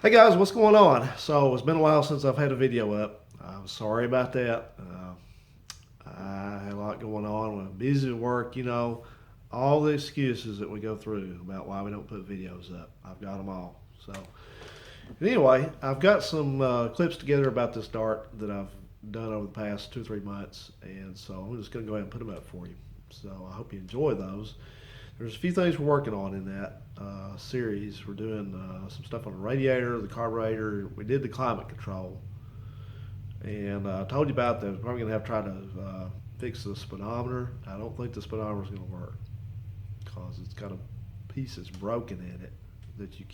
Hey guys, what's going on? So it's been a while since I've had a video up. I'm sorry about that. I had a lot going on. I'm busy at work, all the excuses that we go through about why we don't put videos up. I've got them all. So anyway, I've got some clips together about this dart that I've done over the past 2 or 3 months, and so I'm just going to go ahead and put them up for you. So I hope you enjoy those. There's a few things we're working on in that series. We're doing some stuff on the radiator, the carburetor. We did the climate control, and I told you about that. We're probably going to have to try to fix the speedometer. I don't think the speedometer is going to work because it's got a piece that's broken in it that you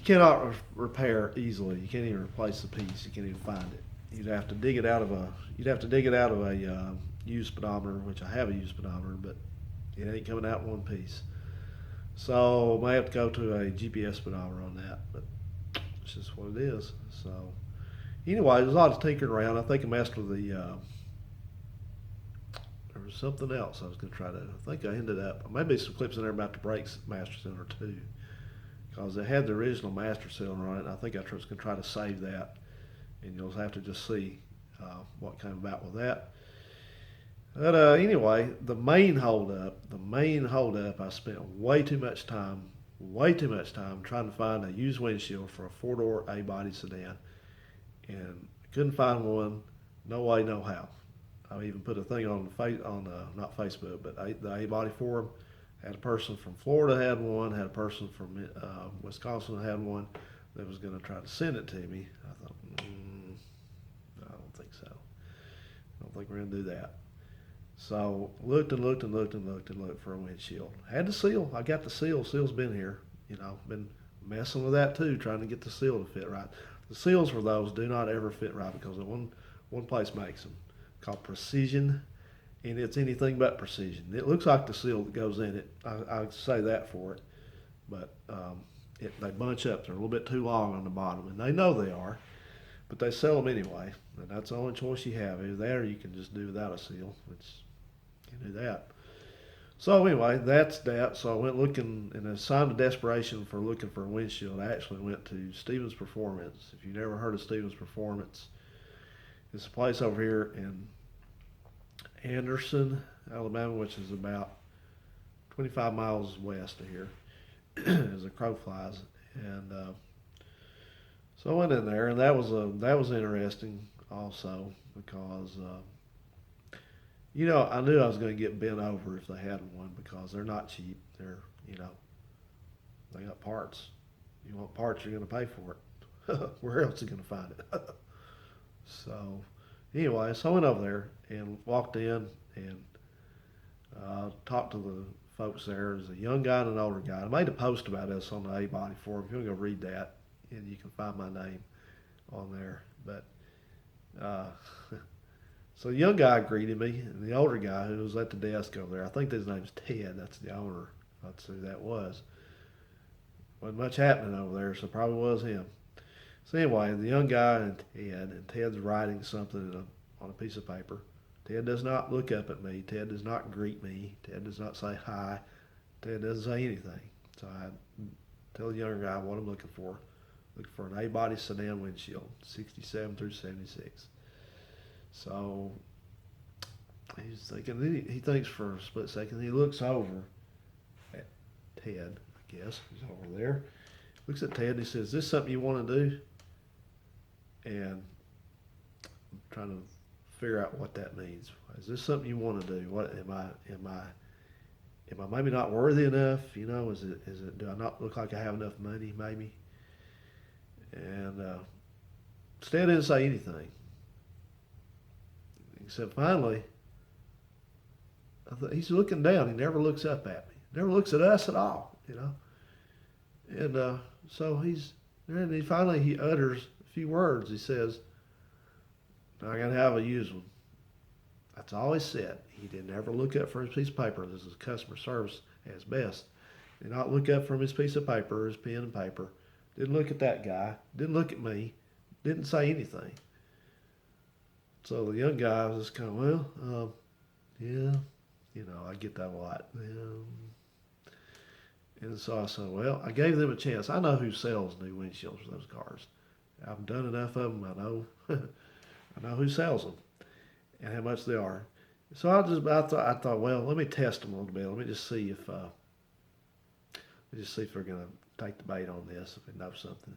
cannot repair easily. You can't even replace the piece. You can't even find it. You'd have to dig it out of a used speedometer, which I have a used speedometer, but it ain't coming out in one piece. So I may have to go to a GPS speedometer on that, but it's just what it is. So anyway, there's a lot of tinkering around. I think I messed with there was something else I was going to try to. I think I ended up maybe some clips in there about the brakes master cylinder too, because they had the original master cylinder on it. And I think I was going to try to save that, and you'll have to just see what came about with that. But anyway, the main holdup, I spent way too much time trying to find a used windshield for a four-door A-body sedan, and couldn't find one. No way, no how. I even put a thing on not Facebook, but the A-body forum. Had a person from Florida had one. Had a person from Wisconsin had one that was going to try to send it to me. I thought, I don't think so. I don't think we're going to do that. So looked and looked and looked and looked and looked for a windshield. Had the seal. I got the seal. Seal's been here. Been messing with that too, trying to get the seal to fit right. The seals for those do not ever fit right because one place makes them, called Precision, and it's anything but precision. It looks like the seal that goes in it. I say that for it, but they bunch up. They're a little bit too long on the bottom, and they know they are, but they sell them anyway. And that's the only choice you have. Either that or you can just do without a seal, which you can do that. So anyway, that's that. So I went looking, and a sign of desperation for looking for a windshield, I actually went to Stevens Performance. If you've never heard of Stevens Performance, it's a place over here in Anderson, Alabama, which is about 25 miles west of here, as the crow flies. And so I went in there, and that was interesting also because I knew I was going to get bent over if they had one because they're not cheap. You know they got parts. You want parts, you're going to pay for it. Where else are you going to find it? So anyway, so I went over there and walked in and talked to the folks there. There's a young guy and an older guy. I made a post about this on the A Body forum. If you want to go read that, and you can find my name on there. But uh, so the young guy greeted me, and the older guy who was at the desk over there, I think his name's Ted. That's the owner. That's who that was. Wasn't much happening over there, so probably was him. So anyway, the young guy and Ted's writing something on a piece of paper. Ted does not look up at me. Ted does not greet me. Ted does not say hi. Ted doesn't say anything. So I tell the younger guy what I'm looking for. Looking for an A-body sedan windshield, 67 through 76. So he's thinking. He thinks for a split second. He looks over at Ted. I guess he's over there. Looks at Ted and he says, "Is this something you want to do?" And I'm trying to figure out what that means. Is this something you want to do? What am I maybe not worthy enough? Is it do I not look like I have enough money maybe? And Stan didn't say anything. Except finally, he's looking down. He never looks up at me. Never looks at us at all. And so and he utters a few words. He says, "I gotta have a used one." That's all he said. He didn't ever look up for his piece of paper. This is customer service at its best. Did not look up from his piece of paper, his pen and paper. Didn't look at that guy. Didn't look at me. Didn't say anything. So the young guy was just kind of, yeah, I get that a lot. Yeah. And so I said, well, I gave them a chance. I know who sells new windshields for those cars. I've done enough of them. I know, I know who sells them and how much they are. So I thought, well, let me test them a little bit. Let me just see if, they're going to take the bait on this, if they know something.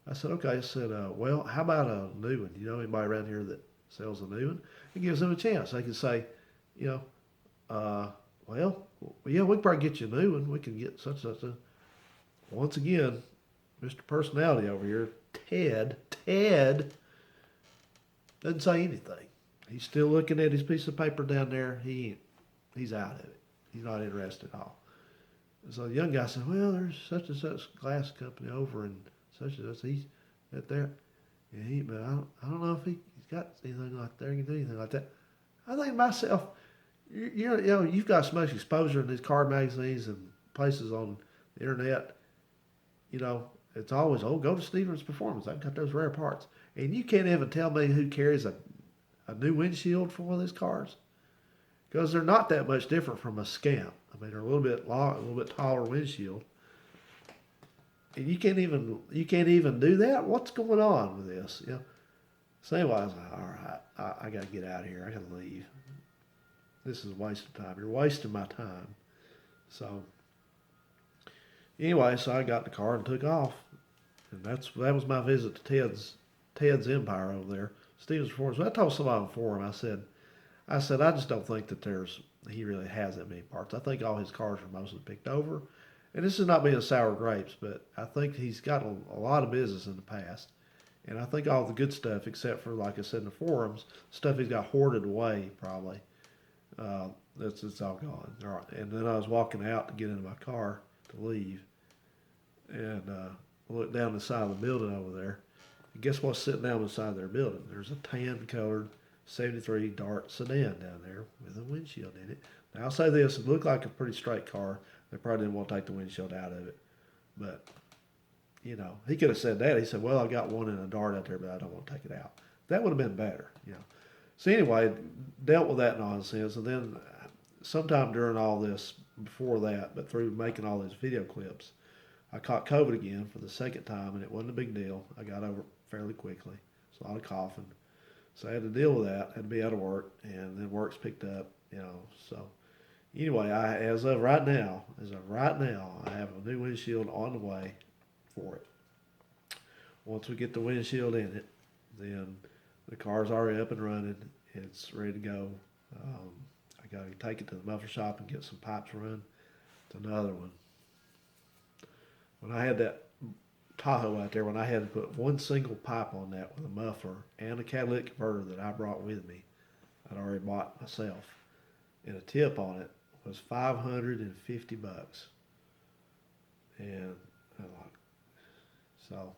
I said, okay. I said, well, how about a new one? You know anybody around here that sells a new one? It gives them a chance. They can say, you know, well, yeah, we can probably get you a new one. We can get such and such a. Once again, Mr. Personality over here, Ted doesn't say anything. He's still looking at his piece of paper down there. He's out of it. He's not interested at all. So the young guy said, well, there's such and such glass company over and such and such. He's at there. And but I don't know if he's got anything like that. He can do anything like that. I think to myself, you know, you've got so much exposure in these car magazines and places on the internet. You know, it's always, oh, go to Stevens Performance. I've got those rare parts. And you can't even tell me who carries a new windshield for one of these cars. Because they're not that much different from a Scamp. I mean, they're a little bit long, a little bit taller windshield. And you can't even do that? What's going on with this? You know? So anyway, I was like, all right, I got to get out of here. I got to leave. This is a waste of time. You're wasting my time. So anyway, so I got in the car and took off. And that was my visit to Ted's Empire over there, Stevens Performance. I told somebody on the forum, I said, I just don't think that he really has that many parts. I think all his cars are mostly picked over. And this is not being sour grapes, but I think he's got a lot of business in the past. And I think all the good stuff, except for, like I said in the forums, stuff he's got hoarded away probably, it's all gone. All right. And then I was walking out to get into my car to leave, and I looked down the side of the building over there. And guess what's sitting down the side of their building? There's a tan-colored 73 Dart sedan down there with a windshield in it. Now, I'll say this, it looked like a pretty straight car. They probably didn't want to take the windshield out of it. But, you know, he could have said that. He said, well, I got one in a Dart out there, but I don't want to take it out. That would have been better, you know. So anyway, dealt with that nonsense. And then sometime during all this, before that, but through making all these video clips, I caught COVID again for the second time, and it wasn't a big deal. I got over it fairly quickly. It's a lot of coughing. So I had to deal with that. I had to be out of work, and then work's picked up, you know. So anyway, as of right now, I have a new windshield on the way for it. Once we get the windshield in it, then the car's already up and running. It's ready to go. I got to take it to the muffler shop and get some pipes run to another one. When I had that Tahoe out there, when I had to put one single pipe on that with a muffler and a catalytic converter that I brought with me, I'd already bought myself, and a tip on it was $550. And so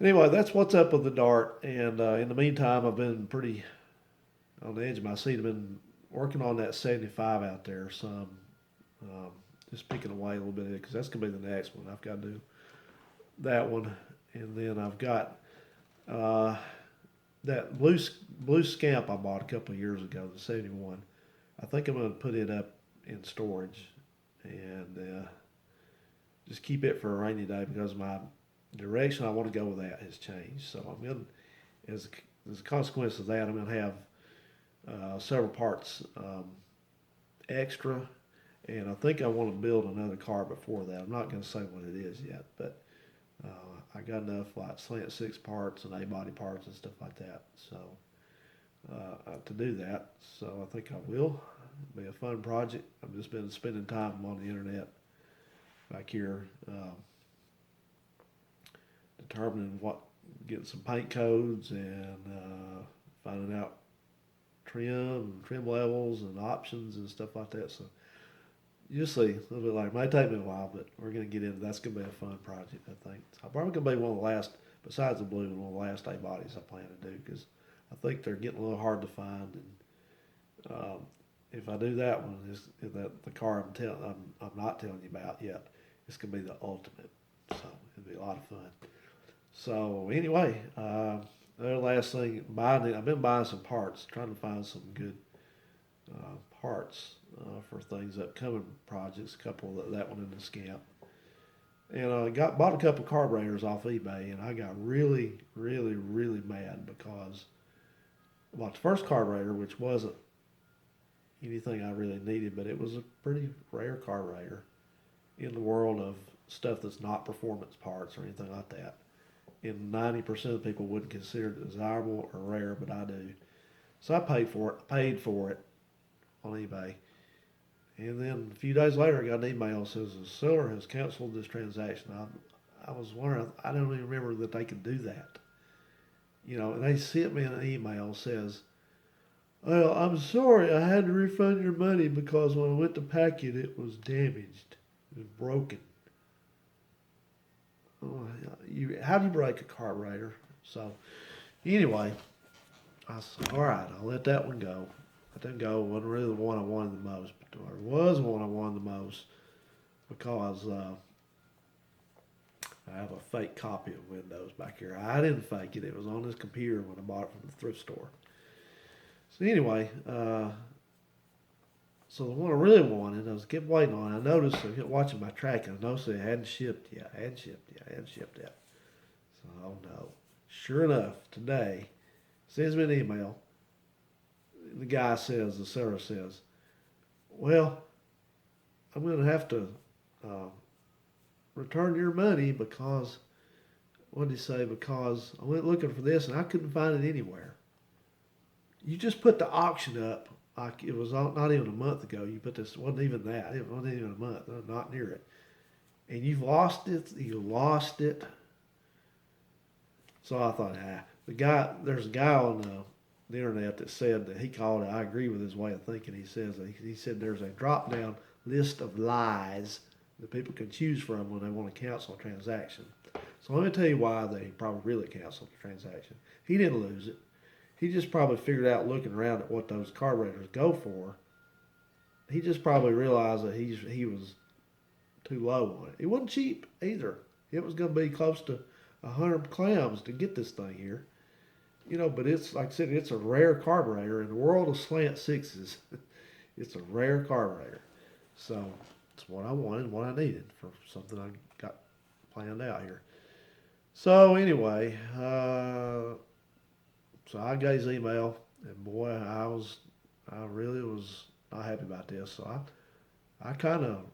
anyway, that's what's up with the Dart. And in the meantime, I've been pretty on the edge of my seat. I've been working on that 75 out there some, just picking away a little bit because that's going to be the next one. I've got to do that one, and then I've got that blue Scamp I bought a couple of years ago, the 71. I think I'm going to put it up in storage and just keep it for a rainy day because my direction I want to go with that has changed. So I'm going to, as a consequence of that, I'm going to have several parts extra, and I think I want to build another car before that. I'm not going to say what it is yet, but I got enough like slant six parts and A-body parts and stuff like that. So to do that, so I think I will. It'll be a fun project. I've just been spending time on the internet back here, determining getting some paint codes and finding out trim levels and options and stuff like that. So you'll see a little bit later. It may take me a while, but we're going to get into that's going to be a fun project, I think. It's probably going to be one of the last, besides the blue, one of the last A-bodies I plan to do because I think they're getting a little hard to find. And if I do that one, the car I'm not telling you about yet, it's going to be the ultimate. So it'll be a lot of fun. So anyway, the last thing, I've been buying some parts, trying to find some good parts for things, upcoming projects, a couple that one in the Scamp. And I bought a couple carburetors off eBay, and I got really, really, really mad because I bought the first carburetor, which wasn't anything I really needed, but it was a pretty rare carburetor in the world of stuff that's not performance parts or anything like that. And 90% of people wouldn't consider it desirable or rare, but I do. So I paid for it on eBay. And then a few days later, I got an email that says the seller has canceled this transaction. I was wondering, I don't even remember that they could do that. And they sent me an email that says, well, I'm sorry, I had to refund your money because when I went to pack it was damaged. It was broken. Oh, how do you break a carburetor? So, anyway, I said, all right, I'll let that one go. Let that go. It wasn't really the one I wanted the most, but there was one I wanted the most because I have a fake copy of Windows back here. I didn't fake it. It was on this computer when I bought it from the thrift store. So anyway, so the one I really wanted, I kept waiting on it. I noticed, I kept watching my tracking. I noticed it hadn't shipped yet. Hadn't shipped yet. So, oh no. Sure enough, today, sends me an email. The seller says, well, I'm going to have to return your money because, what did he say? Because I went looking for this and I couldn't find it anywhere. You just put the auction up like it was not even a month ago. You put this, wasn't even that. It wasn't even a month, not near it. And you've lost it. You lost it. So I thought, there's a guy on the internet that said that he called it. I agree with his way of thinking. He said there's a drop down list of lies that people can choose from when they want to cancel a transaction. So let me tell you why they probably really canceled the transaction. He didn't lose it. He just probably figured out looking around at what those carburetors go for. He just probably realized that he was too low on it. It wasn't cheap either. It was going to be close to 100 clams to get this thing here. But it's, like I said, it's a rare carburetor. In the world of slant sixes, it's a rare carburetor. So it's what I wanted, what I needed for something I got planned out here. So anyway, so I got his email, and boy, I really was not happy about this. So I kind of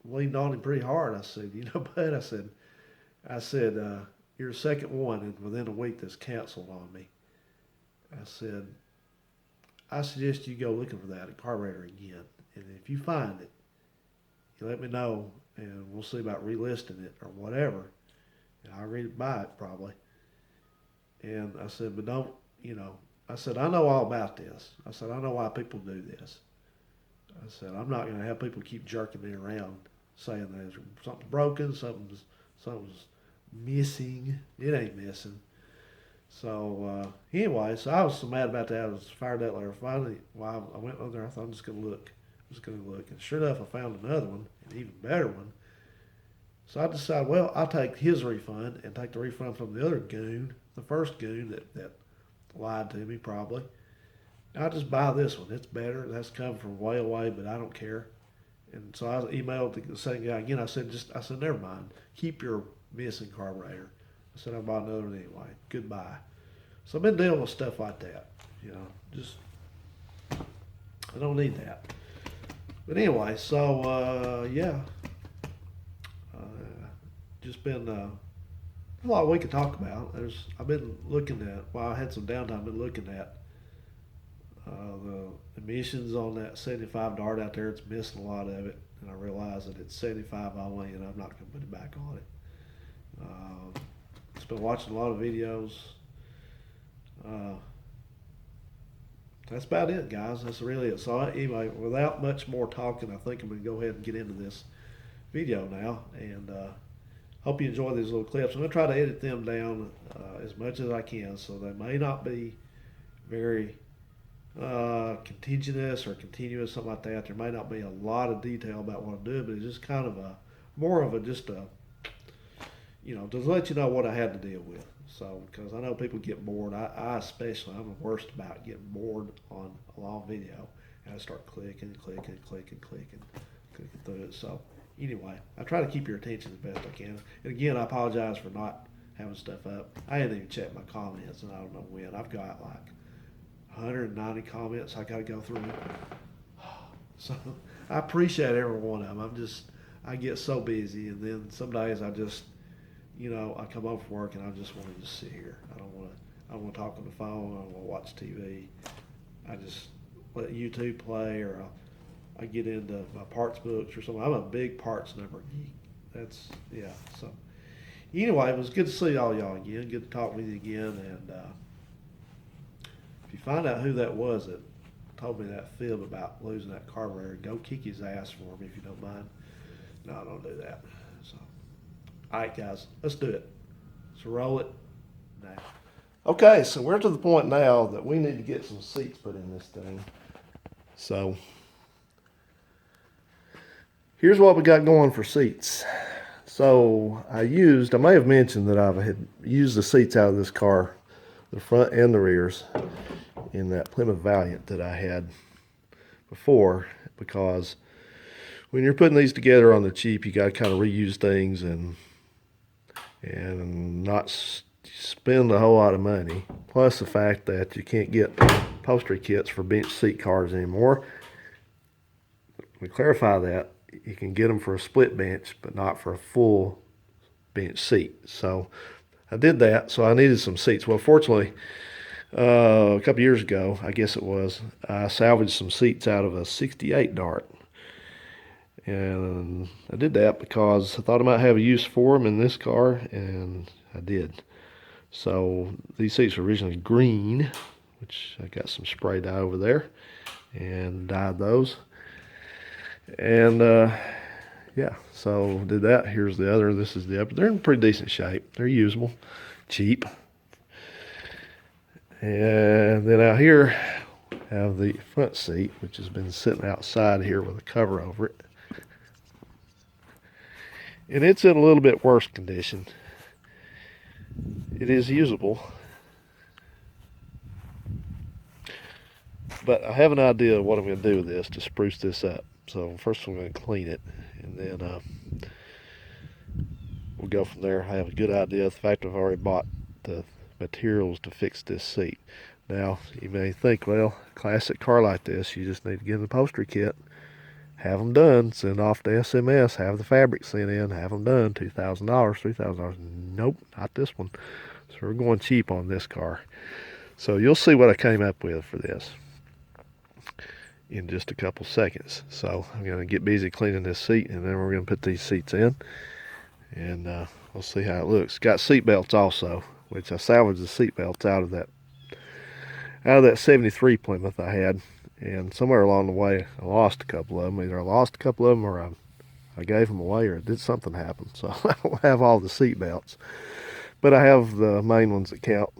leaned on him pretty hard. I said, bud, I said, you're the second one, and within a week that's canceled on me. I said, I suggest you go looking for that carburetor again, and if you find it, you let me know, and we'll see about relisting it or whatever. And I'll agree to buy it probably. And I said, but don't. I said, I know all about this. I said, I know why people do this. I said, I'm not going to have people keep jerking me around saying there's something broken, something's missing. It ain't missing. So anyway, so I was so mad about that. I was fired that later. Finally, while I went over there, I thought I'm just going to look. And sure enough, I found another one, an even better one. So I decided, well, I'll take his refund and take the refund from the other goon, the first goon that lied to me probably. I'll just buy this one. It's better. That's coming from way away, but I don't care. And so I emailed the same guy again. I said, never mind. Keep your missing carburetor. I said, I'll buy another one anyway. Goodbye. So I've been dealing with stuff like that. Just, I don't need that. But anyway, so, yeah. Just been a lot we could talk about. I've been looking at, while I had some downtime, I've been looking at the emissions on that 75 Dart out there. It's missing a lot of it, and I realize that it's 75 only, and I'm not going to put it back on it. Just been watching a lot of videos. That's about it, guys. That's really it. So anyway, without much more talking, I think I'm going to go ahead and get into this video now, and hope you enjoy these little clips. I'm going to try to edit them down as much as I can, so they may not be very contiguous or continuous, something like that. There may not be a lot of detail about what I'm doing, but it's just kind of just to let you know what I had to deal with. So, because I know people get bored. I especially, I'm the worst about getting bored on a long video. And I start clicking through it. So anyway, I try to keep your attention as best I can. And again, I apologize for not having stuff up. I hadn't even checked my comments, and I don't know when. I've got like 190 comments I got to go through. So I appreciate every one of them. I get so busy, and then some days I just, I come home from work and I just want to just sit here. I don't want to talk on the phone. I don't want to watch TV. I just let YouTube play, or I get into my parts books or something. I'm a big parts number geek. Yeah. So anyway, it was good to see all y'all again. Good to talk with you again. And if you find out who that was that told me that fib about losing that carburetor, go kick his ass for me if you don't mind. No, don't do that. So, all right, guys, let's do it. So roll it now. Okay, so we're to the point now that we need to get some seats put in this thing. So here's what we got going for seats. So I may have mentioned that I had used the seats out of this car, the front and the rears, in that Plymouth Valiant that I had before, because when you're putting these together on the cheap, you got to kind of reuse things and not spend a whole lot of money. Plus the fact that you can't get upholstery kits for bench seat cars anymore. We clarify that you can get them for a split bench, but not for a full bench seat. So I did that. So I needed some seats. Well, fortunately, a couple years ago, I guess it was, I salvaged some seats out of a 68 Dart. And I did that because I thought I might have a use for them in this car, and I did. So these seats were originally green, which I got some spray dye over there and dyed those. And yeah, so did that. Here's the other. This is the upper. They're in pretty decent shape. They're usable, cheap. And then out here, I have the front seat, which has been sitting outside here with a cover over it. And it's in a little bit worse condition. It is usable, but I have an idea of what I'm going to do with this to spruce this up. So first I'm going to clean it, and then we'll go from there. I have a good idea. The fact I've already bought the materials to fix this seat. Now, you may think, well, classic car like this, you just need to get an upholstery kit, have them done, send off to SMS, have the fabric sent in, have them done, $2,000, $3,000. Nope, not this one. So we're going cheap on this car. So you'll see what I came up with for this in just a couple seconds. So I'm going to get busy cleaning this seat, and then we're going to put these seats in, and we'll see how it looks. Got seat belts also, which I salvaged the seat belts out of that 73 Plymouth I had, and somewhere along the way I lost a couple of them. Either I lost a couple of them, or I gave them away, or did something happen. So I don't have all the seat belts, but I have the main ones that count,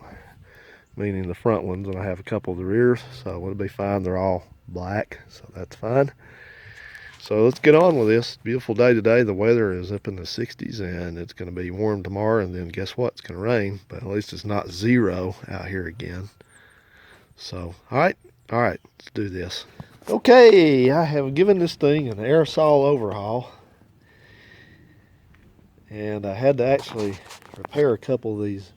meaning the front ones, and I have a couple of the rears, so it'll be fine. They're all black, so that's fine. So let's get on with this. Beautiful day today. The weather is up in the 60s, and it's going to be warm tomorrow, and then guess what? It's going to rain, but at least it's not zero out here again. So, all right, let's do this. Okay, I have given this thing an aerosol overhaul, and I had to actually repair a couple of these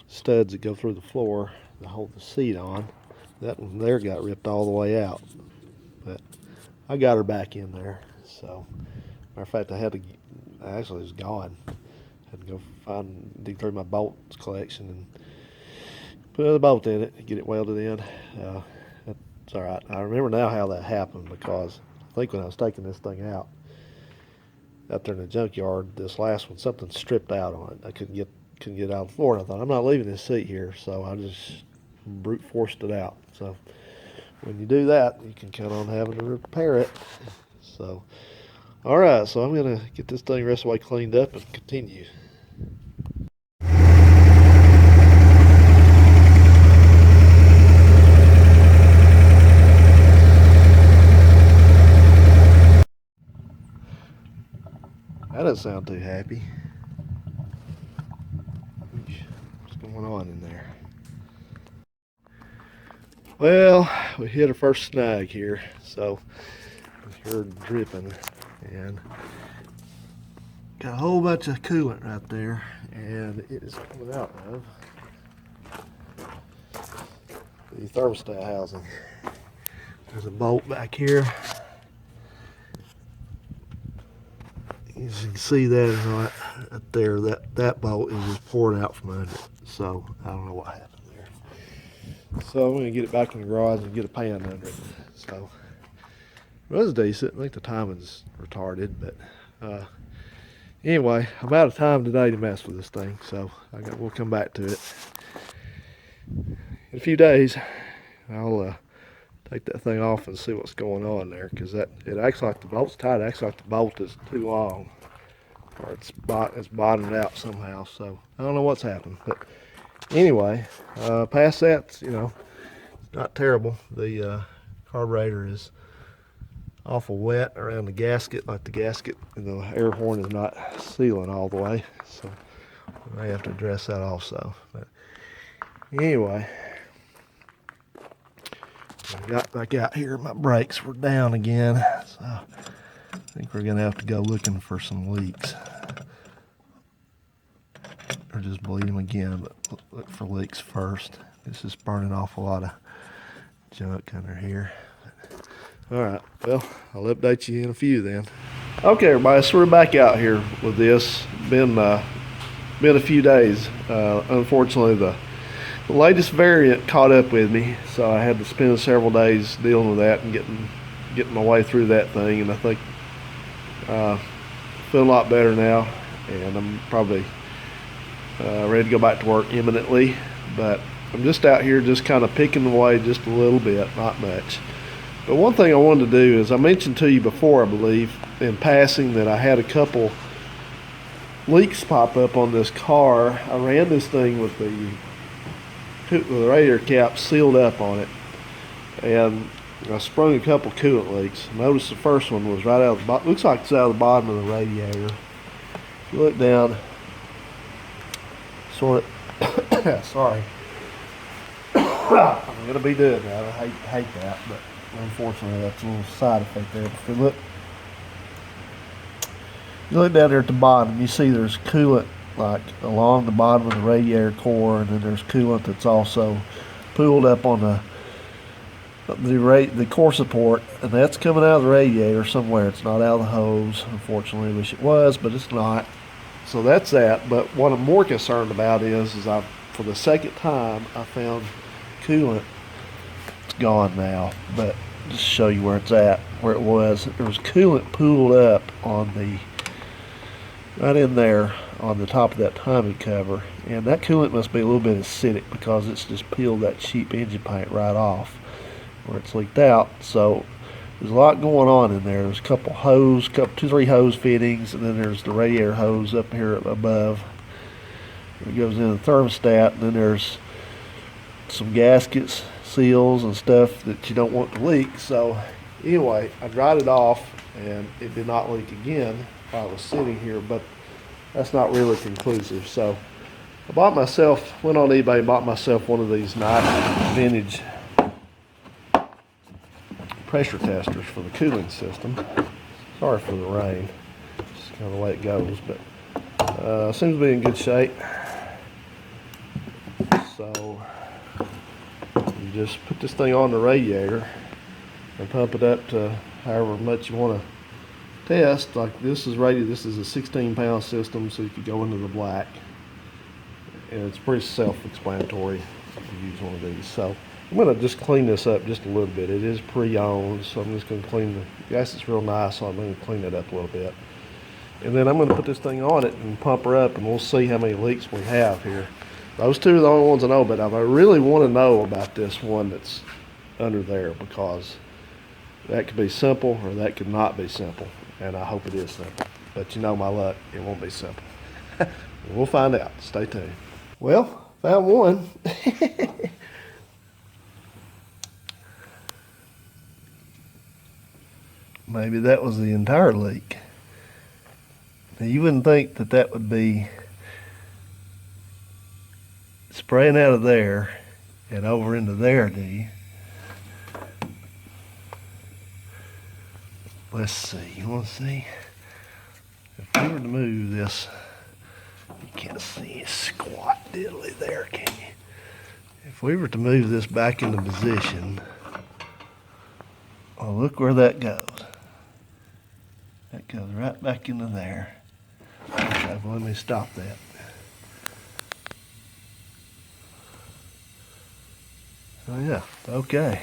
studs that go through the floor to hold the seat on. That one there got ripped all the way out, but I got her back in there. So, matter of fact, actually it was gone. I had to go dig through my bolts collection and put another bolt in it, get it welded in. That's all right. I remember now how that happened, because I think when I was taking this thing out there in the junkyard, this last one, something stripped out on it. I couldn't get it out of the floor, and I thought, I'm not leaving this seat here, so I just brute forced it out. So when you do that, you can count on having to repair it. So, all right, so I'm going to get this thing the rest of the way cleaned up and continue. That doesn't sound too happy. What's going on in there? Well, we hit our first snag here, so we heard dripping, and got a whole bunch of coolant right there, and it is coming out of the thermostat housing. There's a bolt back here. As you can see that right there, that bolt is just poured out from under it. So I don't know what happened there. So I'm gonna get it back in the garage and get a pan under it. So it was decent. I think the timing's retarded, but anyway, I'm out of time today to mess with this thing, so we'll come back to it in a few days. I'll take that thing off and see what's going on there, because it acts like the bolt's tight. It acts like the bolt is too long, or it's bottomed out somehow. So I don't know what's happened, but anyway, past that, not terrible. The carburetor is awful wet around the gasket, like the gasket and the air horn is not sealing all the way, so I may have to address that also. But anyway, I got back out here, my brakes were down again, so I think we're gonna have to go looking for some leaks, or just bleed them again, but look for leaks first. This is burning off a lot of junk under here. All right, well, I'll update you in a few then. Okay, everybody, so we're back out here with this. Been a few days. Unfortunately, the latest variant caught up with me, so I had to spend several days dealing with that and getting my way through that thing. And I think feeling a lot better now, and I'm probably ready to go back to work imminently. But I'm just out here, just kind of picking away just a little bit, not much. But one thing I wanted to do is, I mentioned to you before, I believe, in passing, that I had a couple leaks pop up on this car. I ran this thing with the radiator cap sealed up on it, and I sprung a couple coolant leaks. Notice the first one was right out of the bottom. Looks like it's out of the bottom of the radiator. If you look down, sort of, sorry. I'm gonna be doing that. I hate that, but unfortunately that's a little side effect there. If you look down there at the bottom, you see there's coolant like along the bottom of the radiator core, and then there's coolant that's also pooled up on the core support, and that's coming out of the radiator somewhere. It's not out of the hose, unfortunately. I wish it was, but it's not. So that's that. But what I'm more concerned about is for the second time, I found coolant. It's gone now, but just to show you where it's at, where it was. There was coolant pooled up right in there on the top of that timing cover, and that coolant must be a little bit acidic, because it's just peeled that cheap engine paint right off where it's leaked out. So there's a lot going on in there. There's a couple hose, two, three hose fittings, and then there's the radiator hose up here above. It goes in the thermostat, and then there's some gaskets, seals, and stuff that you don't want to leak. So anyway, I dried it off, and it did not leak again while I was sitting here, but that's not really conclusive. So I went on eBay and bought myself one of these nice vintage pressure testers for the cooling system. Sorry for the rain, just kind of the way it goes, but seems to be in good shape. So you just put this thing on the radiator and pump it up to however much you want to test. Like this is a 16-pound system, so you could go into the black, and it's pretty self-explanatory if you use one of these. So I'm going to just clean this up just a little bit. It is pre-owned, so I'm just going to clean the gas. It's real nice, so I'm going to clean it up a little bit, and then I'm going to put this thing on it and pump her up, and we'll see how many leaks we have here. Those two are the only ones I know, but I really want to know about this one that's under there, because that could be simple or that could not be simple, and I hope it is simple. But you know my luck, it won't be simple. We'll find out. Stay tuned. Well, found one. Maybe that was the entire leak. Now, you wouldn't think that would be spraying out of there and over into there, do you? Let's see, you want to see? If we were to move this, you can't see a squat diddly there, can you? If we were to move this back into position, well, look where that goes. That goes right back into there. Okay, well, let me stop that. Oh yeah, okay.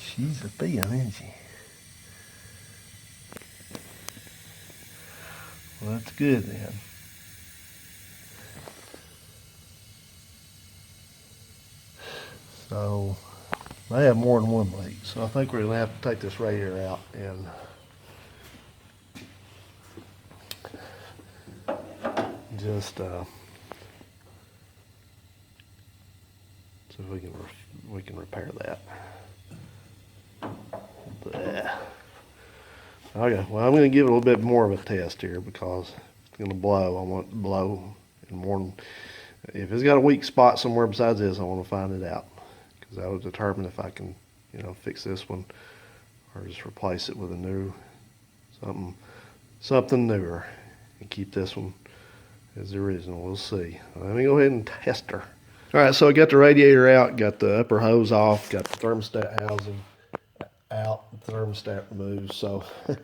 She's a peon, isn't she? Well, that's good then. So, they have more than one leak. So I think we're gonna have to take this radiator out and just see if we can repair that. Blech. Okay, well, I'm going to give it a little bit more of a test here because it's going to blow. I want it to blow. And more, if it's got a weak spot somewhere besides this, I want to find it out because that will determine if I can, fix this one or just replace it with a new something newer and keep this one as the original. We'll see. Let me go ahead and test her. All right, so I got the radiator out, got the upper hose off, got the thermostat housing out, the thermostat removed. So let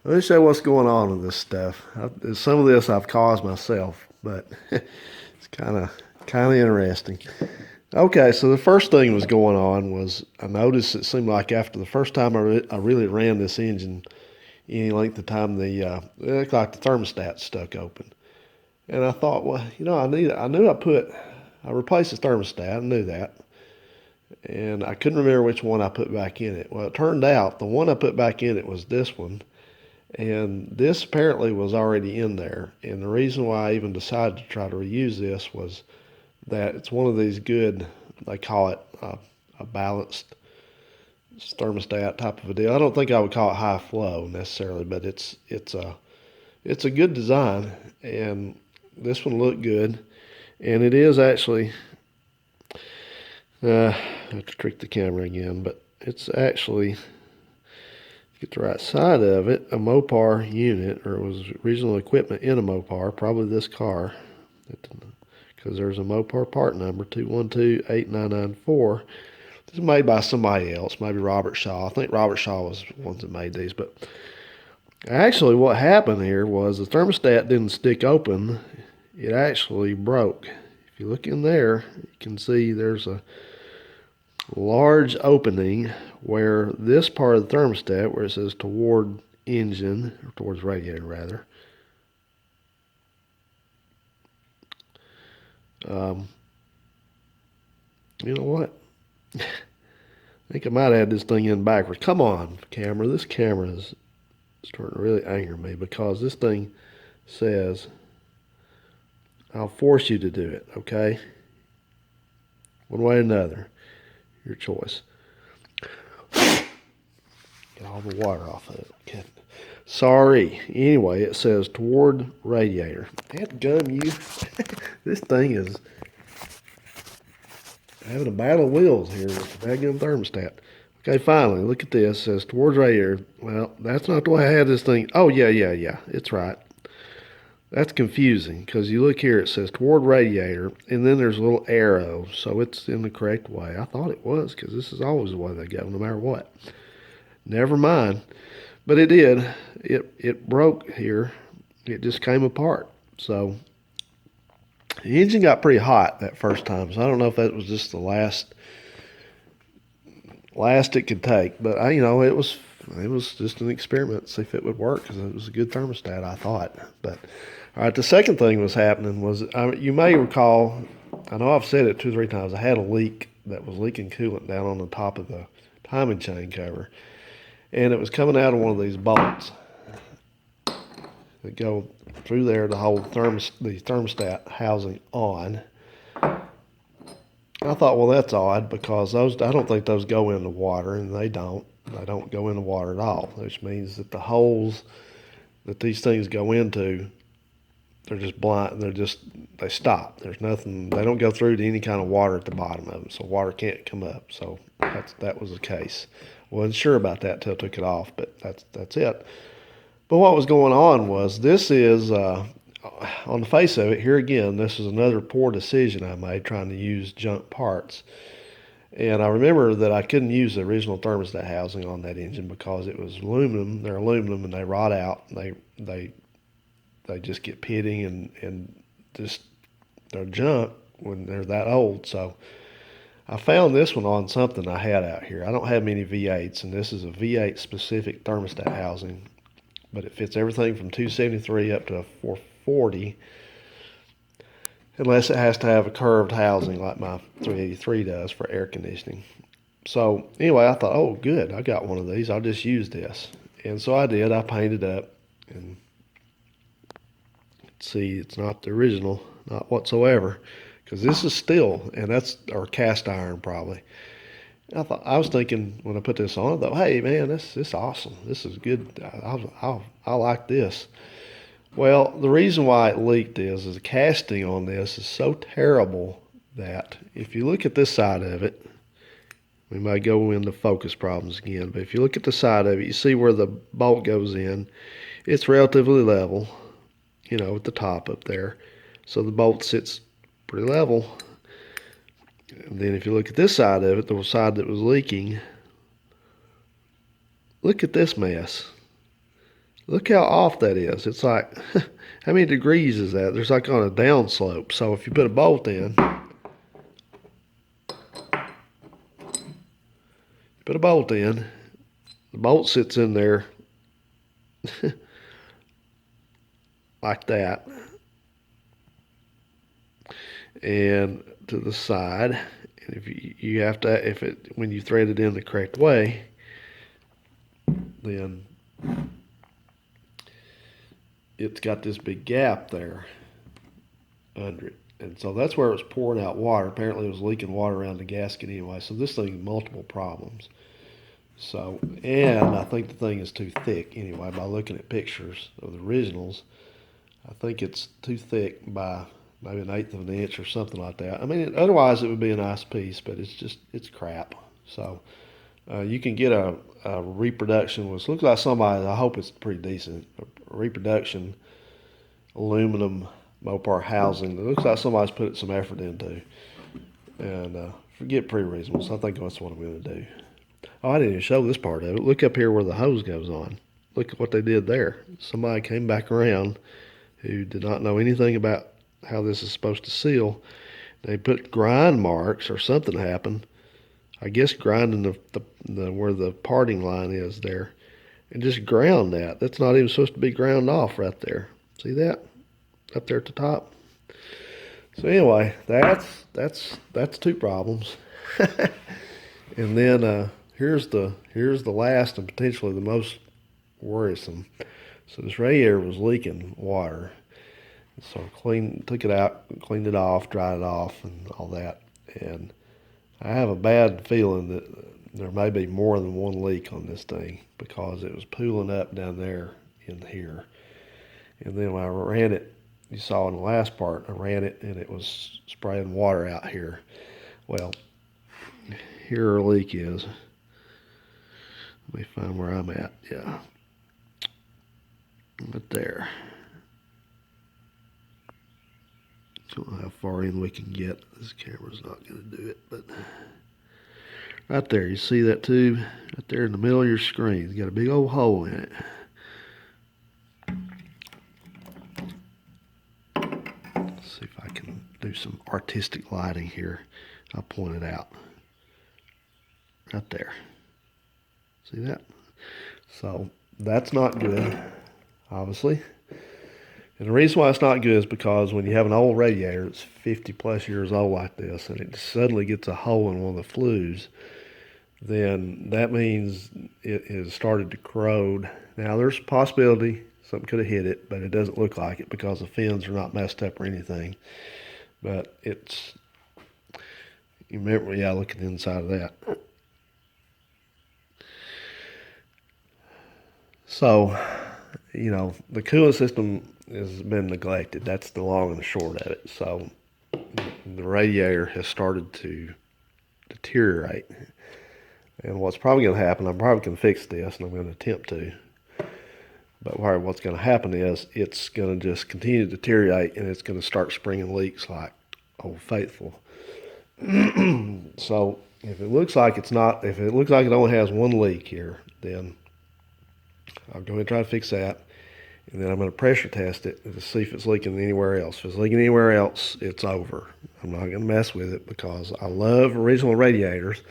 me show you what's going on with this stuff. Some of this I've caused myself, but it's kind of interesting. Okay, so the first thing was going on was I noticed it seemed like after the first time I really ran this engine any length of time, it looked like the thermostat stuck open. And I thought, well, I replaced the thermostat, I knew that. And I couldn't remember which one I put back in it. Well, it turned out the one I put back in it was this one. And this apparently was already in there. And the reason why I even decided to try to reuse this was that it's one of these good, they call it a balanced thermostat type of a deal. I don't think I would call it high flow necessarily, but it's a good design. And this one looked good. And it is actually, I have to trick the camera again, but it's actually, get the right side of it, a Mopar unit, or it was original equipment in a Mopar, probably this car, because there's a Mopar part number, 2128994. This is made by somebody else, maybe Robert Shaw. I think Robert Shaw was the ones that made these, but actually what happened here was the thermostat didn't stick open. It actually broke. If you look in there, you can see there's a large opening where this part of the thermostat, where it says toward engine, or towards radiator rather, you know what? I think I might add this thing in backwards. Come on, camera. This camera is starting to really anger me because this thing says, I'll force you to do it, okay? One way or another. Your choice. Get all the water off of it. Okay. Sorry. Anyway, it says toward radiator. Dadgum you. This thing is having a battle of wheels here with the dadgum thermostat. Okay, finally, look at this. It says towards radiator. Well, that's not the way I had this thing. Oh, yeah. It's right. That's confusing because you look here, it says toward radiator, and then there's a little arrow, so it's in the correct way. I thought it was because this is always the way they go, no matter what. Never mind. But it did. It broke here. It just came apart. So the engine got pretty hot that first time, so I don't know if that was just the last it could take. But it was just an experiment to see if it would work because it was a good thermostat, I thought. But all right, the second thing was happening was, you may recall, I know I've said it 2 or 3 times, I had a leak that was leaking coolant down on the top of the timing chain cover. And it was coming out of one of these bolts that go through there to hold the thermostat housing on. I thought, well, that's odd because I don't think those go into water, and they don't. They don't go into water at all, which means that the holes that these things go into they're just blind. They stop. There's nothing. They don't go through to any kind of water at the bottom of them, so water can't come up. So that was the case. Wasn't sure about that till I took it off, but that's it. But what was going on was this is on the face of it. Here again, this is another poor decision I made trying to use junk parts. And I remember that I couldn't use the original thermostat housing on that engine because it was aluminum. They're aluminum and they rot out. They just get pitting and just they're junk when they're that old. So I found this one on something I had out here. I don't have many V8s, and this is a V8 specific thermostat housing, but it fits everything from 273 up to 440, unless it has to have a curved housing like my 383 does for air conditioning. So anyway, I thought, oh, good, I got one of these. I'll just use this. And so I did. I painted up, and see, it's not the original, not whatsoever, because this is steel, and that's, or cast iron probably. I was thinking when I put this on, I thought, hey man, this is awesome. This is good. I like this. Well, the reason why it leaked is the casting on this is so terrible that if you look at this side of it, we might go into focus problems again, but if you look at the side of it, you see where the bolt goes in. It's relatively level, you know, at the top up there. So the bolt sits pretty level. And then if you look at this side of it, the side that was leaking, look at this mess. Look how off that is. It's like, how many degrees is that? There's like on a down slope. So if you put a bolt in, the bolt sits in there like that. And to the side, and if you have to, when you thread it in the correct way, then it's got this big gap there under it. And so that's where it was pouring out water. Apparently it was leaking water around the gasket anyway. So this thing has multiple problems. So, and I think the thing is too thick anyway. By looking at pictures of the originals, I think it's too thick by maybe 1/8 of an inch or something like that. I mean, otherwise it would be a nice piece, but it's crap. So you can get a reproduction, which looks like somebody, I hope it's pretty decent, a reproduction aluminum Mopar housing that looks like somebody's put some effort into. And forget pretty reasonable, so I think that's what I'm going to do. Oh, I didn't even show this part of it. Look up here where the hose goes on. Look at what they did there. Somebody came back around who did not know anything about how this is supposed to seal. They put grind marks or something happened. I guess grinding the where the parting line is there, and just ground that. That's not even supposed to be ground off right there. See that up there at the top? So anyway, that's two problems. And then here's the last and potentially the most worrisome. So this radiator was leaking water. So took it out, cleaned it off, dried it off, and all that. And I have a bad feeling that there may be more than one leak on this thing because it was pooling up down there in here. And then when I ran it, you saw in the last part, I ran it and it was spraying water out here. Well, here our leak is. Let me find where I'm at. Yeah. Right there. Don't know how far in we can get. This camera's not going to do it, but right there, you see that tube? Right there in the middle of your screen. It's got a big old hole in it. Let's see if I can do some artistic lighting here. I'll point it out. Right there. See that? So that's not good, obviously. And the reason why it's not good is because when you have an old radiator that's 50 plus years old like this and it suddenly gets a hole in one of the flues, then that means it has started to corrode. Now there's a possibility something could have hit it, but it doesn't look like it because the fins are not messed up or anything. But it's, you remember, yeah, look at the inside of that. So you know, the cooling system has been neglected. That's the long and the short of it. So the radiator has started to deteriorate. And what's probably going to happen, I'm probably going to fix this, and I'm going to attempt to. But what's going to happen is it's going to just continue to deteriorate, and it's going to start springing leaks like Old Faithful. So if it looks like it's not, if it looks like it only has one leak here, then I'll go ahead and try to fix that. And then I'm going to pressure test it to see if it's leaking anywhere else. If it's leaking anywhere else, it's over. I'm not going to mess with it because I love original radiators.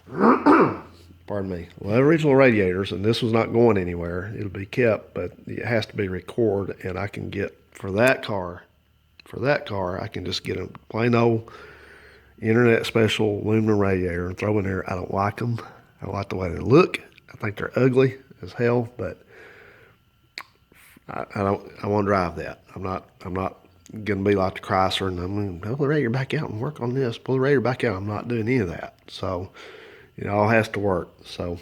Pardon me. Love original radiators, and this was not going anywhere. It'll be kept, but it has to be recorded, and I can get, for that car, I can just get a plain old internet special aluminum radiator and throw in there. I don't like them. I don't like the way they look. I think they're ugly as hell, but I want to drive that. I'm not going to be like the Chrysler and I'm going to pull the radiator back out and work on this. Pull the radiator back out. I'm not doing any of that. So it all has to work. So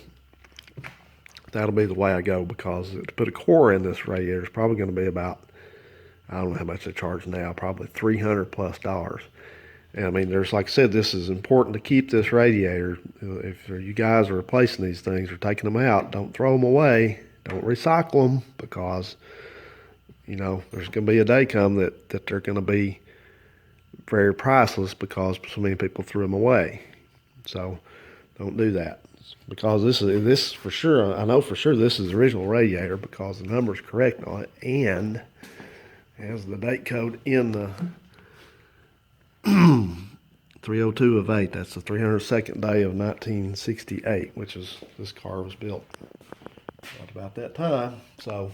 that'll be the way I go, because to put a core in this radiator is probably going to be about, I don't know how much they charge now, probably $300 plus. And I mean, there's, like I said, this is important to keep this radiator. If you guys are replacing these things or taking them out, don't throw them away. Don't recycle them, because, you know, there's going to be a day come that they're going to be very priceless because so many people threw them away. So don't do that, because this for sure, I know for sure this is the original radiator because the number's correct on it and has the date code in the 302 of 8. That's the 302nd day of 1968, which is, this car was built right about that time. So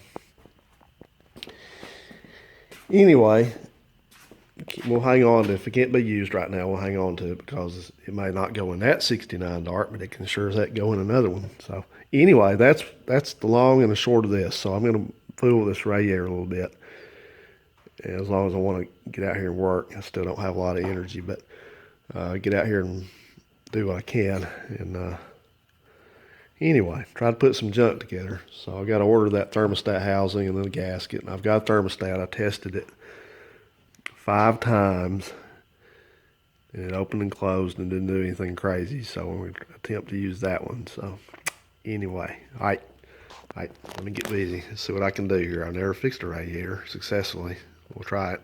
anyway, we'll hang on to, if it can't be used right now, we'll hang on to it because it may not go in that 69 dart, but it can sure as heck go in another one. So anyway, that's the long and the short of this. So I'm going to fool with this radiator a little bit. And as long as I want to get out here and work, I still don't have a lot of energy, but get out here and do what I can. And anyway, try to put some junk together. So I got to order that thermostat housing and then a gasket. And I've got a thermostat. I tested it 5 times, and it opened and closed and didn't do anything crazy. So I'm going to attempt to use that one. So anyway, all right, let me get busy. Let's see what I can do here. I've never fixed a radiator successfully. We'll try it.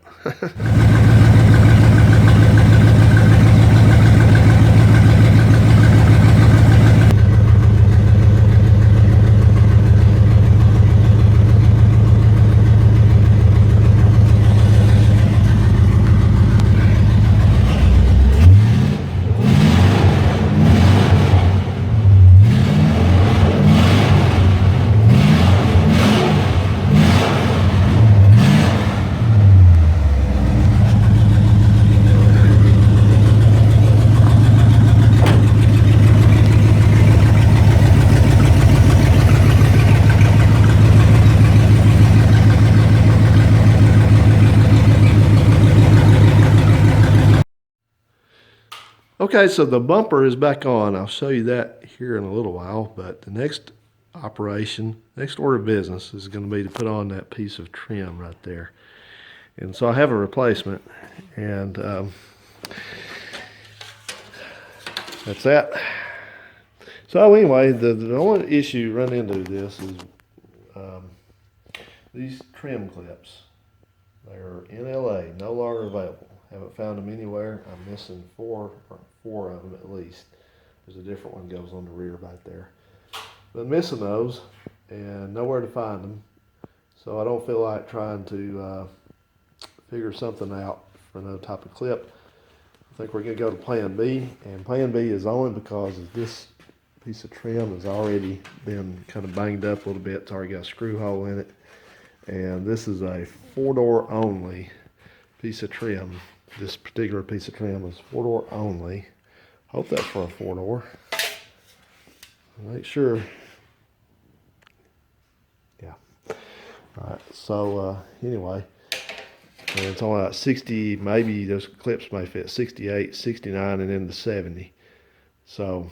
Okay, so the bumper is back on. I'll show you that here in a little while, but the next operation, next order of business is going to be to put on that piece of trim right there. And so I have a replacement, and that's that. So anyway, the only issue run into this is these trim clips. They're in LA, no longer available. Haven't found them anywhere. I'm missing four of them at least. There's a different one goes on the rear right there. But I'm missing those and nowhere to find them. So I don't feel like trying to figure something out for another type of clip. I think we're going to go to plan B. And plan B is only because of this piece of trim has already been kind of banged up a little bit. It's already got a screw hole in it. And this is a 4-door only piece of trim. This particular piece of trim is 4-door only. Hope that's for a 4-door. Make sure. Yeah. All right. So anyway, and it's only about 60. Maybe those clips may fit 68, 69, and then the 70. So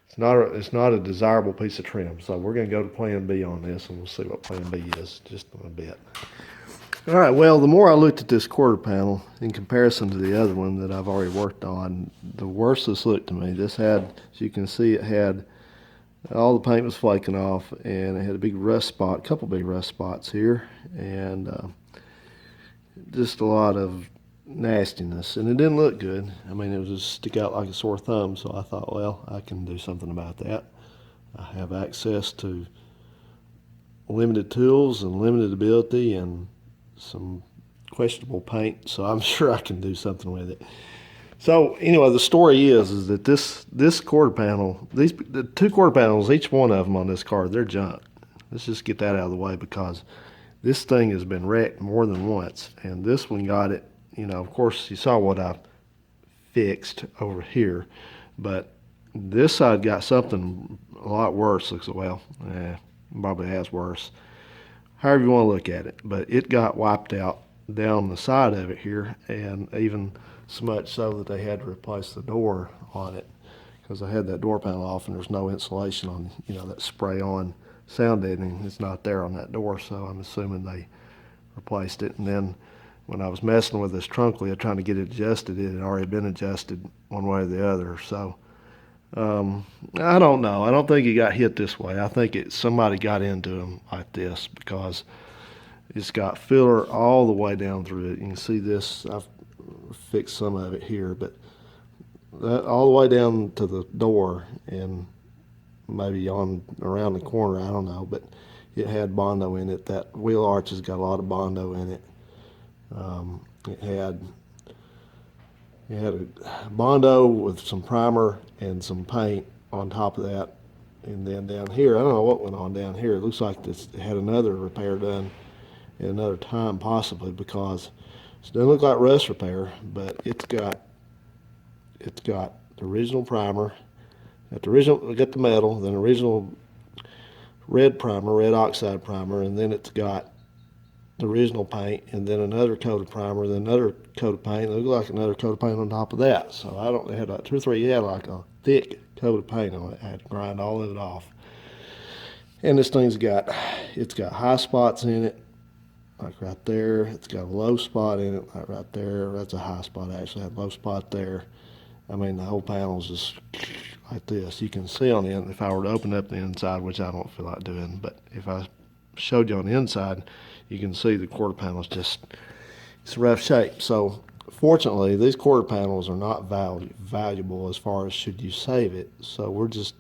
it's not a desirable piece of trim. So we're going to go to Plan B on this, and we'll see what Plan B is just in a bit. All right. Well, the more I looked at this quarter panel in comparison to the other one that I've already worked on, the worse this looked to me. This had, as you can see, it had all the paint was flaking off, and it had a big rust spot, a couple big rust spots here, and just a lot of nastiness, and it didn't look good. I mean, it was just stick out like a sore thumb. So I thought, well, I can do something about that. I have access to limited tools and limited ability and some questionable paint, so I'm sure I can do something with it. So anyway, the story is that this quarter panel, the two quarter panels, each one of them on this car, they're junk. Let's just get that out of the way, because this thing has been wrecked more than once, and this one got it. You know, of course, you saw what I fixed over here, but this side got something a lot worse. Looks well, probably as worse. However you want to look at it, but it got wiped out down the side of it here, and even so much so that they had to replace the door on it, because I had that door panel off and there's no insulation on, you know, that spray on sound deadening. It's not there on that door, so I'm assuming they replaced it. And then when I was messing with this trunk lid trying to get it adjusted, it had already been adjusted one way or the other. So I don't know. I don't think he got hit this way. I think somebody got into him like this, because it's got filler all the way down through it. You can see this. I've fixed some of it here, but that all the way down to the door and maybe on around the corner, I don't know, but it had Bondo in it. That wheel arch has got a lot of Bondo in it. It had a Bondo with some primer and some paint on top of that. And then down here, I don't know what went on down here. It looks like it had another repair done at another time, possibly, because it doesn't look like rust repair, but it's got the original primer, got the metal, then original red primer, red oxide primer, and then it's got the original paint, and then another coat of primer, then another coat of paint. It looked like another coat of paint on top of that. So they had like two or three. It had like a thick coat of paint on it. I had to grind all of it off. And this thing's got high spots in it, like right there. It's got a low spot in it, like right there. That's a high spot, actually. Had a low spot there. I mean, the whole panel's just like this. You can see on the end, if I were to open up the inside, which I don't feel like doing, but if I showed you on the inside, you can see the quarter panel's it's a rough shape. So fortunately, these quarter panels are not valuable as far as should you save it. So we're just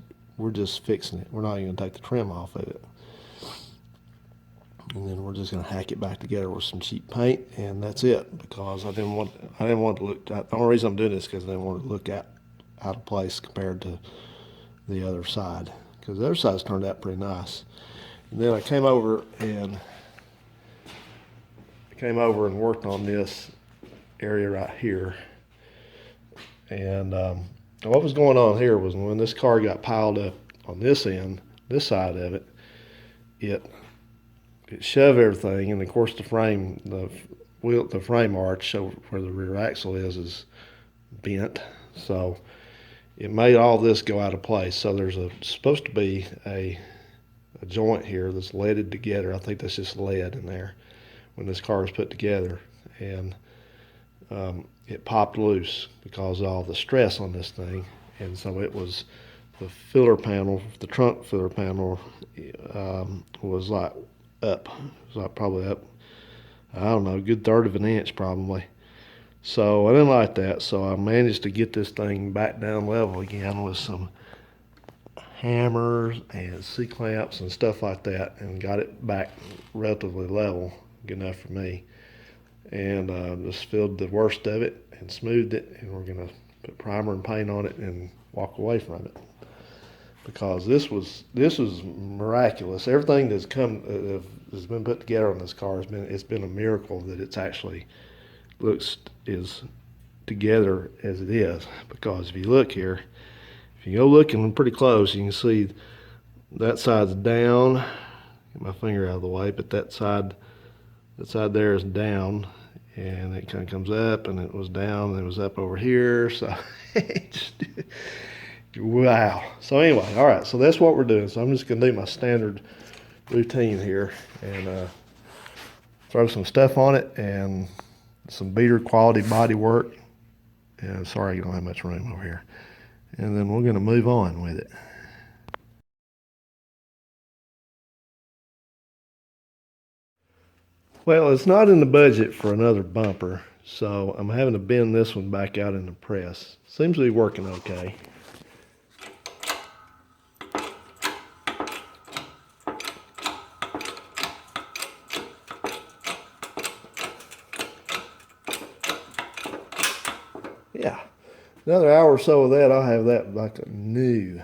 fixing it. We're not even gonna take the trim off of it. And then we're just gonna hack it back together with some cheap paint, and that's it, because I didn't want to look. The only reason I'm doing this is because I didn't want to look out of place compared to the other side, because the other side's turned out pretty nice. And then I came over and worked on this area right here. And what was going on here was, when this car got piled up on this end, this side of it, it shoved everything, and of course the frame arch, so where the rear axle is bent. So it made all this go out of place. So there's supposed to be a joint here that's leaded together. I think that's just lead in there when this car was put together, and it popped loose because of all the stress on this thing. And so it was the filler panel, the trunk filler panel, was like up. It was like probably up, I don't know, a good third of an inch probably. So I didn't like that. So I managed to get this thing back down level again with some hammers and C-clamps and stuff like that, and got it back relatively level, good enough for me. And just filled the worst of it and smoothed it, and we're gonna put primer and paint on it and walk away from it, because this was miraculous. Everything that's been put together on this car it's been a miracle that it's actually looks as together as it is. Because if you look here, if you go looking pretty close, you can see that side's down. Get my finger out of the way, but that side there is down, and it kind of comes up, and it was down, and it was up over here. So Wow. So anyway, all right. So that's what we're doing. So I'm just gonna do my standard routine here and throw some stuff on it and some beater quality body work. And sorry, you don't have much room over here. And then we're gonna move on with it. Well, it's not in the budget for another bumper, so I'm having to bend this one back out in the press. Seems to be working okay. Yeah, another hour or so of that, I'll have that like new.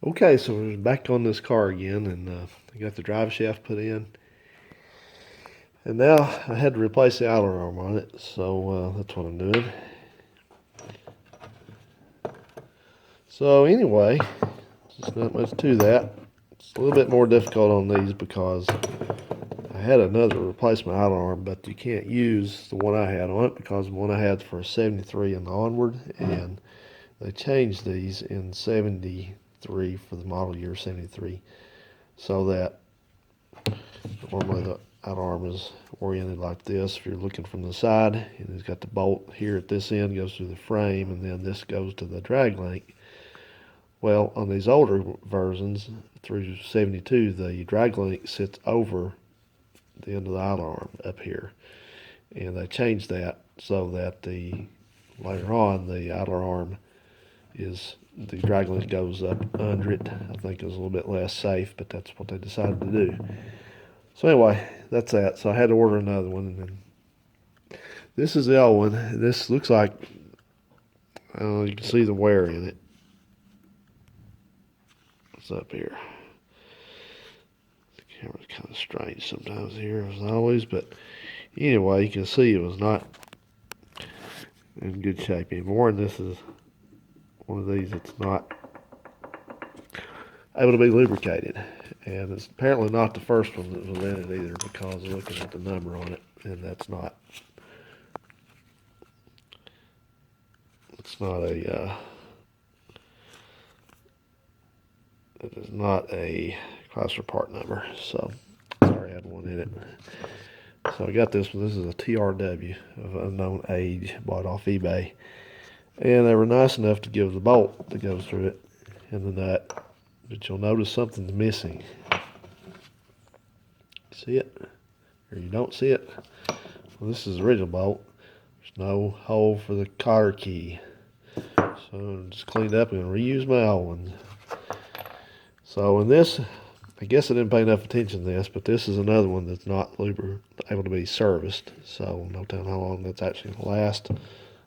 Okay, so we're back on this car again, and I got the drive shaft put in. And now I had to replace the idler arm on it, so that's what I'm doing. So anyway, there's not much to that. It's a little bit more difficult on these because I had another replacement idler arm, but you can't use the one I had on it because the one I had for a 73 and onward, and they changed these in 73 for the model year 73, so that normally the outarm is oriented like this if you're looking from the side, and it's got the bolt here at this end goes through the frame, and then this goes to the drag link. Well, on these older versions through 72, the drag link sits over the end of the outarm up here, and they changed that so that later on the idler arm is the drag link goes up under it. I think it was a little bit less safe, but that's what they decided to do. So anyway, that's that. So I had to order another one, and then this is the old one. This looks like you can see the wear in it. It's up here. The camera's kind of strange sometimes here, as always, but anyway, you can see it was not in good shape anymore, and this is one of these that's not able to be lubricated. And it's apparently not the first one that was in it either, because I'm looking at the number on it, and it's not a it is not a Chrysler part number. So sorry, I had one in it. So I got this one. This is a TRW of unknown age, bought off eBay, and they were nice enough to give the bolt that goes through it and the nut, but you'll notice something's missing. See it? Or you don't see it? Well, this is the original bolt. There's no hole for the cotter key. So I just cleaned up and reused my old one. So in this, I guess I didn't pay enough attention to this, but this is another one that's not able to be serviced. So no telling how long that's actually going to last.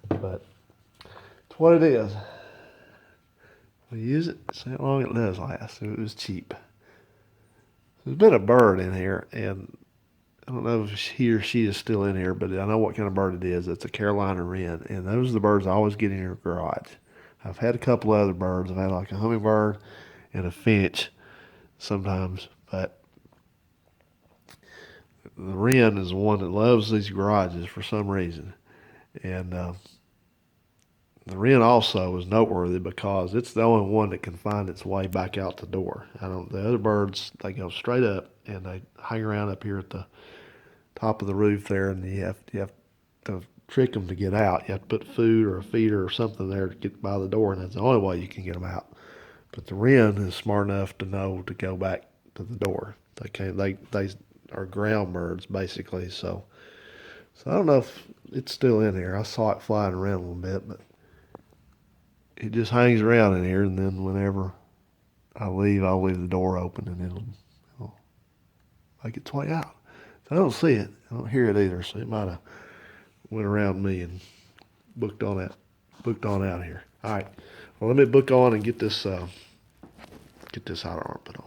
But it's what it is. We use it, see how long it does last. It was cheap. There's been a bird in here, and I don't know if he or she is still in here, but I know what kind of bird it is. It's a Carolina wren, and those are the birds I always get in your garage. I've had a couple other birds. I've had like a hummingbird and a finch sometimes, but the wren is the one that loves these garages for some reason. And the wren also is noteworthy because it's the only one that can find its way back out the door. The other birds, they go straight up and they hang around up here at the top of the roof there, and you have to trick them to get out. You have to put food or a feeder or something there to get by the door, and that's the only way you can get them out. But the wren is smart enough to know to go back to the door. They are ground birds basically. So I don't know if it's still in here. I saw it flying around a little bit, but it just hangs around in here, and then whenever I'll leave the door open, and it'll make its way out. So I don't see it. I don't hear it either. So it might have went around me and booked on out of here. All right. Well, let me book on and get this outer arm put on.